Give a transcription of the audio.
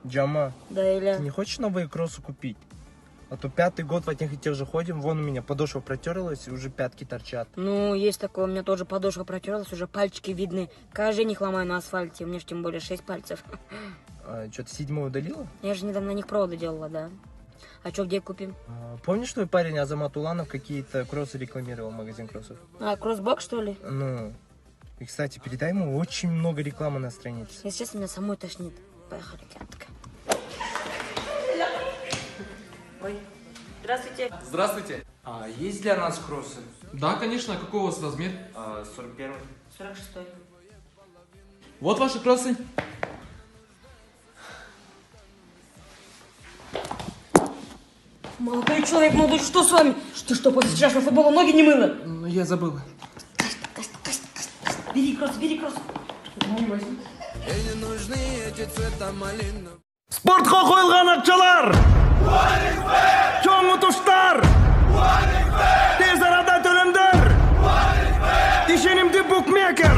Джама, Да, ты Иля. не хочешь новые кроссы купить? А то 5-й год в одних и тех же ходим, вон у меня подошва протерлась, и уже пятки торчат. Ну, есть такое, у меня тоже подошва протерлась, уже пальчики видны. Каждый день их ломаю на асфальте, у меня же тем более 6 пальцев. А, что, ты 7-й удалила? Я же недавно на них проводы делала, да. А что, где купим? Помнишь, твой парень Азамат Уланов какие-то кроссы рекламировал, магазин кроссов? А, кроссбок, что ли? Ну, и, кстати, передай ему очень много рекламы на странице. Если честно, меня самой тошнит. Поехали, детка. Ой, здравствуйте. Здравствуйте. А есть для нас кроссы? Да, конечно. Какой у вас размер? 41-й. 46-й. Вот ваши кроссы. Молодой человек, молодой, что с вами? Что, после вчерашнего футбола ноги не мыло? Ну, я забыл. Бери кросс, бери кросс. Спортқа қойылған ақшалар чоң ұтыштар тез арада төлемдер ишенимді букмекер